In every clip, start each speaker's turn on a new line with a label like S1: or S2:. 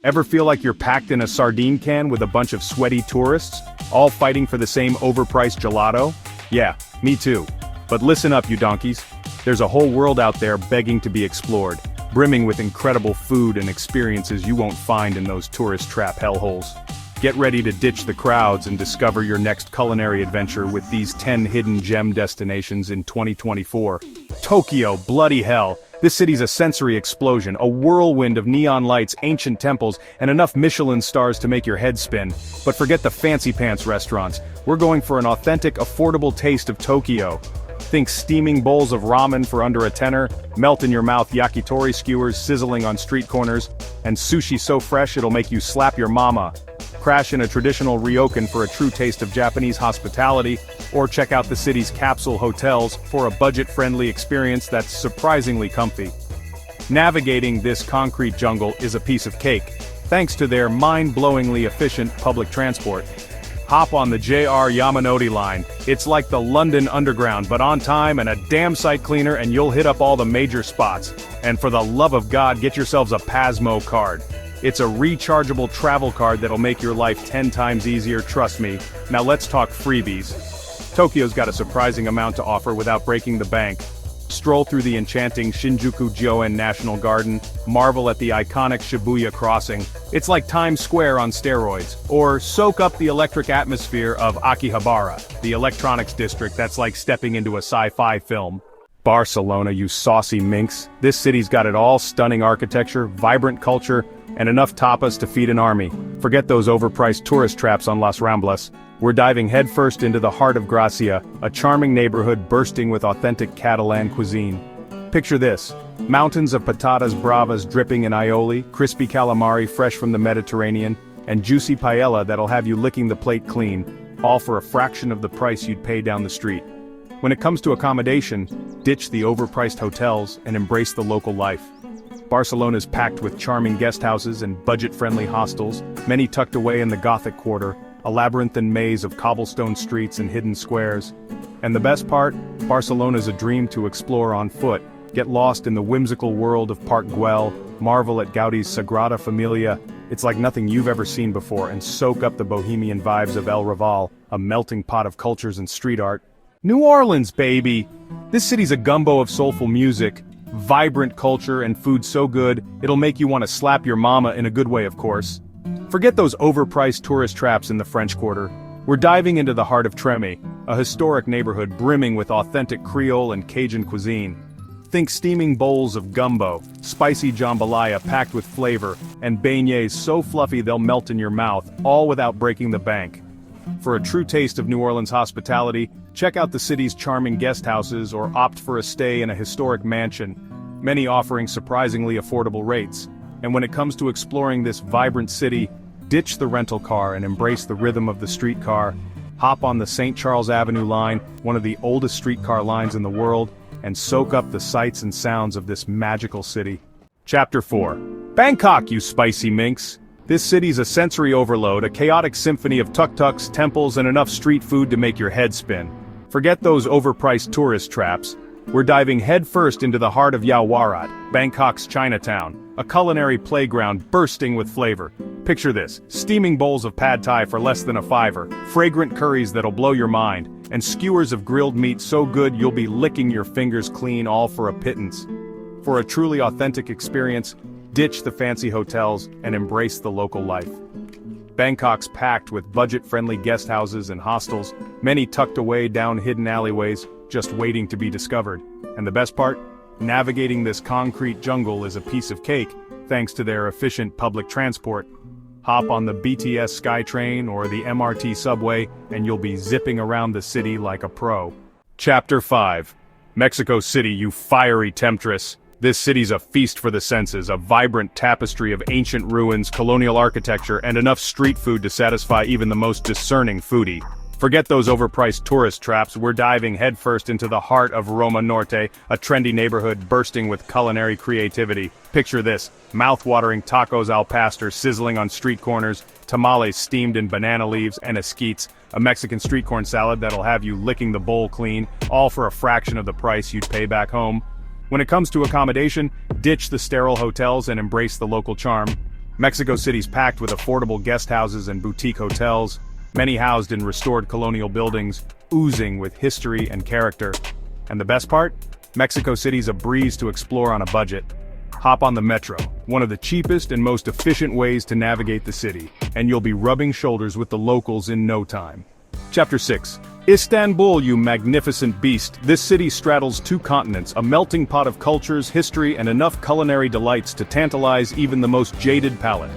S1: Ever feel like you're packed in a sardine can with a bunch of sweaty tourists, all fighting for the same overpriced gelato? Yeah, me too. But listen up, you donkeys. There's a whole world out there begging to be explored, brimming with incredible food and experiences you won't find in those tourist trap hellholes. Get ready to ditch the crowds and discover your next culinary adventure with these 10 hidden gem destinations in 2024. Tokyo, bloody hell. This city's a sensory explosion, a whirlwind of neon lights, ancient temples, and enough Michelin stars to make your head spin. But forget the fancy pants restaurants. We're going for an authentic, affordable taste of Tokyo. Think steaming bowls of ramen for under a tenner, melt-in-your-mouth yakitori skewers sizzling on street corners, and sushi so fresh it'll make you slap your mama. Crash in a traditional ryokan for a true taste of Japanese hospitality, or check out the city's capsule hotels for a budget-friendly experience that's surprisingly comfy. Navigating this concrete jungle is a piece of cake, thanks to their mind-blowingly efficient public transport. Hop on the JR Yamanote line. It's like the London Underground, but on time and a damn sight cleaner, and you'll hit up all the major spots. And for the love of God, get yourselves a Pasmo card. It's a rechargeable travel card that'll make your life 10 times easier, trust me. Now let's talk freebies. Tokyo's got a surprising amount to offer without breaking the bank. Stroll through the enchanting Shinjuku-Joen National Garden, marvel at the iconic Shibuya crossing. It's like Times Square on steroids. Or soak up the electric atmosphere of Akihabara, the electronics district that's like stepping into a sci-fi film. Barcelona, you saucy minx. This city's got it all: stunning architecture, vibrant culture, and enough tapas to feed an army. Forget those overpriced tourist traps on Las Ramblas. We're diving headfirst into the heart of Gracia, a charming neighborhood bursting with authentic Catalan cuisine. Picture this: mountains of patatas bravas dripping in aioli, crispy calamari fresh from the Mediterranean, and juicy paella that'll have you licking the plate clean, all for a fraction of the price you'd pay down the street. When it comes to accommodation, ditch the overpriced hotels and embrace the local life. Barcelona's packed with charming guest houses and budget-friendly hostels, many tucked away in the Gothic quarter, a labyrinthine maze of cobblestone streets and hidden squares. And the best part? Barcelona's a dream to explore on foot. Get lost in the whimsical world of Park Güell, marvel at Gaudi's Sagrada Familia. It's like nothing you've ever seen before, and soak up the bohemian vibes of El Raval, a melting pot of cultures and street art. New Orleans, baby! This city's a gumbo of soulful music, vibrant culture, and food so good, it'll make you want to slap your mama, in a good way, of course. Forget those overpriced tourist traps in the French Quarter. We're diving into the heart of Treme, a historic neighborhood brimming with authentic Creole and Cajun cuisine. Think steaming bowls of gumbo, spicy jambalaya packed with flavor, and beignets so fluffy they'll melt in your mouth, all without breaking the bank. For a true taste of New Orleans hospitality, check out the city's charming guest houses or opt for a stay in a historic mansion, many offering surprisingly affordable rates. And when it comes to exploring this vibrant city, ditch the rental car and embrace the rhythm of the streetcar. Hop on the St. Charles Avenue line, one of the oldest streetcar lines in the world, and soak up the sights and sounds of this magical city. Chapter 4. Bangkok, you spicy minx! This city's a sensory overload, a chaotic symphony of tuk-tuks, temples, and enough street food to make your head spin. Forget those overpriced tourist traps. We're diving headfirst into the heart of Yaowarat, Bangkok's Chinatown, a culinary playground bursting with flavor. Picture this: steaming bowls of pad thai for less than a fiver, fragrant curries that'll blow your mind, and skewers of grilled meat so good you'll be licking your fingers clean, all for a pittance. For a truly authentic experience, ditch the fancy hotels and embrace the local life. Bangkok's packed with budget-friendly guest houses and hostels, many tucked away down hidden alleyways, just waiting to be discovered. And the best part? Navigating this concrete jungle is a piece of cake, thanks to their efficient public transport. Hop on the BTS SkyTrain or the MRT subway, and you'll be zipping around the city like a pro. Chapter 5. Mexico City, you fiery temptress! This city's a feast for the senses, a vibrant tapestry of ancient ruins, colonial architecture, and enough street food to satisfy even the most discerning foodie. Forget those overpriced tourist traps, we're diving headfirst into the heart of Roma Norte, a trendy neighborhood bursting with culinary creativity. Picture this: mouth-watering tacos al pastor sizzling on street corners, tamales steamed in banana leaves, and esquites, a Mexican street corn salad that'll have you licking the bowl clean, all for a fraction of the price you'd pay back home. When it comes to accommodation, ditch the sterile hotels and embrace the local charm. Mexico City's packed with affordable guest houses and boutique hotels, many housed in restored colonial buildings, oozing with history and character. And the best part? Mexico City's a breeze to explore on a budget. Hop on the metro, one of the cheapest and most efficient ways to navigate the city, and you'll be rubbing shoulders with the locals in no time. Chapter 6. Istanbul, you magnificent beast. This city straddles two continents, a melting pot of cultures, history, and enough culinary delights to tantalize even the most jaded palate.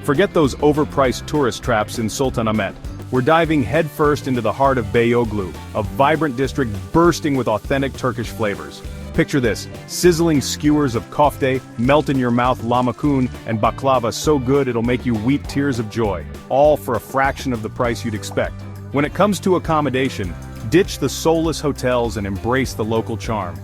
S1: Forget those overpriced tourist traps in Sultanahmet. We're diving headfirst into the heart of Beyoğlu, a vibrant district bursting with authentic Turkish flavors. Picture this, sizzling skewers of kofte, melt-in-your-mouth lahmacun, and baklava so good it'll make you weep tears of joy, all for a fraction of the price you'd expect. When it comes to accommodation, ditch the soulless hotels and embrace the local charm.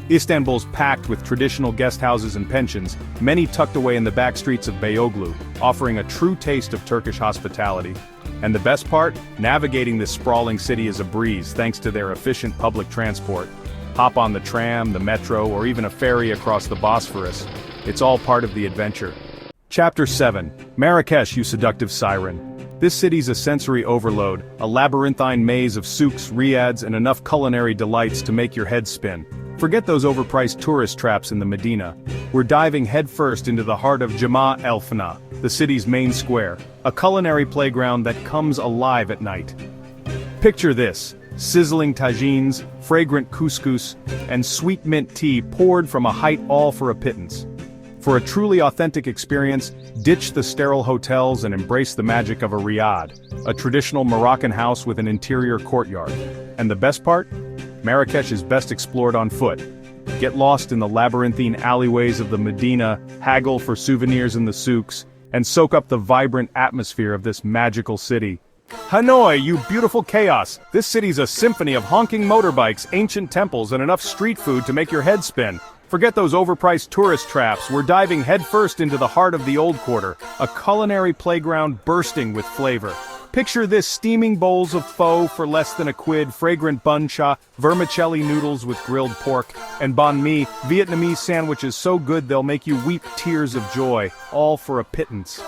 S1: Istanbul's packed with traditional guest houses and pensions, many tucked away in the back streets of Beyoğlu, offering a true taste of Turkish hospitality. And the best part? Navigating this sprawling city is a breeze thanks to their efficient public transport. Hop on the tram, the metro, or even a ferry across the Bosphorus. It's all part of the adventure. Chapter 7. Marrakesh, you seductive siren. This city's a sensory overload, a labyrinthine maze of souks, riads, and enough culinary delights to make your head spin. Forget those overpriced tourist traps in the Medina. We're diving headfirst into the heart of Jama El Fna, the city's main square, a culinary playground that comes alive at night. Picture this. Sizzling tagines, fragrant couscous, and sweet mint tea poured from a height all for a pittance. For a truly authentic experience, ditch the sterile hotels and embrace the magic of a riad, a traditional Moroccan house with an interior courtyard. And the best part? Marrakesh is best explored on foot. Get lost in the labyrinthine alleyways of the Medina, haggle for souvenirs in the souks, and soak up the vibrant atmosphere of this magical city. Hanoi, you beautiful chaos! This city's a symphony of honking motorbikes, ancient temples, and enough street food to make your head spin. Forget those overpriced tourist traps, we're diving headfirst into the heart of the Old Quarter, a culinary playground bursting with flavor. Picture this, steaming bowls of pho for less than a quid, fragrant bun cha, vermicelli noodles with grilled pork, and banh mi, Vietnamese sandwiches so good they'll make you weep tears of joy, all for a pittance.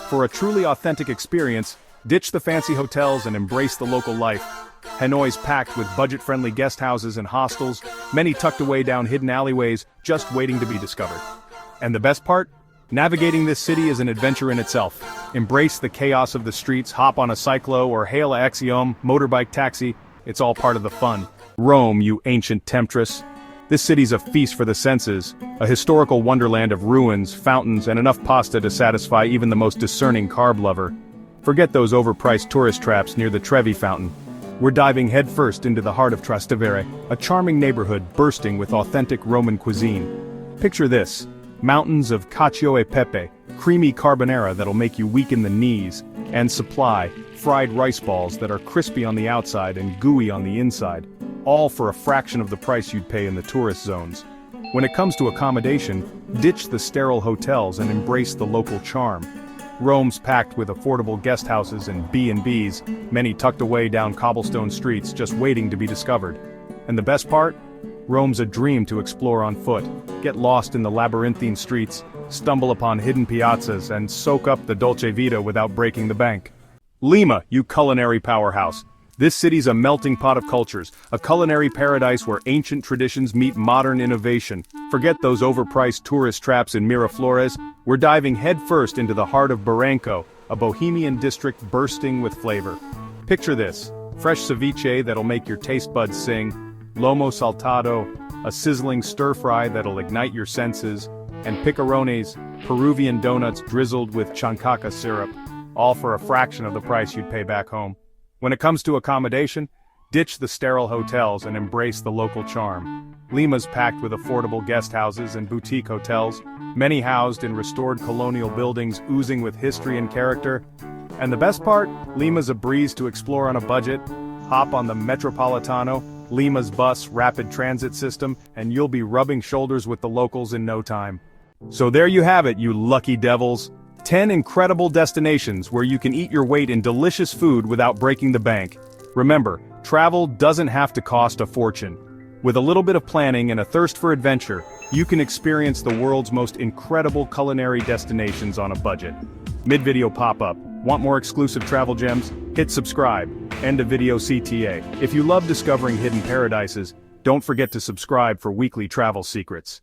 S1: For a truly authentic experience, ditch the fancy hotels and embrace the local life. Hanoi's packed with budget-friendly guest houses and hostels, many tucked away down hidden alleyways, just waiting to be discovered. And the best part? Navigating this city is an adventure in itself. Embrace the chaos of the streets, hop on a cyclo or hail a Axiom motorbike taxi, it's all part of the fun. Rome, you ancient temptress. This city's a feast for the senses, a historical wonderland of ruins, fountains, and enough pasta to satisfy even the most discerning carb lover. Forget those overpriced tourist traps near the Trevi Fountain. We're diving headfirst into the heart of Trastevere, a charming neighborhood bursting with authentic Roman cuisine. Picture this, mountains of cacio e pepe, creamy carbonara that'll make you weak in the knees, and supply, fried rice balls that are crispy on the outside and gooey on the inside, all for a fraction of the price you'd pay in the tourist zones. When it comes to accommodation, ditch the sterile hotels and embrace the local charm. Rome's packed with affordable guest houses and B&Bs, many tucked away down cobblestone streets just waiting to be discovered. And the best part? Rome's a dream to explore on foot. Get lost in the labyrinthine streets, stumble upon hidden piazzas, and soak up the dolce vita without breaking the bank. Lima, you culinary powerhouse. This city's a melting pot of cultures, a culinary paradise where ancient traditions meet modern innovation. Forget those overpriced tourist traps in Miraflores. We're diving headfirst into the heart of Barranco, a bohemian district bursting with flavor. Picture this, fresh ceviche that'll make your taste buds sing, lomo saltado, a sizzling stir-fry that'll ignite your senses, and picarones, Peruvian donuts drizzled with chancaca syrup, all for a fraction of the price you'd pay back home. When it comes to accommodation, ditch the sterile hotels and embrace the local charm. Lima's packed with affordable guest houses and boutique hotels, many housed in restored colonial buildings oozing with history and character. And the best part? Lima's a breeze to explore on a budget. Hop on the Metropolitano, Lima's bus rapid transit system, and you'll be rubbing shoulders with the locals in no time. So there you have it, you lucky devils. 10 incredible destinations where you can eat your weight in delicious food without breaking the bank. Remember, travel doesn't have to cost a fortune. With a little bit of planning and a thirst for adventure, you can experience the world's most incredible culinary destinations on a budget. Mid-video pop-up, want more exclusive travel gems? Hit subscribe. End of video CTA. If you love discovering hidden paradises, don't forget to subscribe for weekly travel secrets.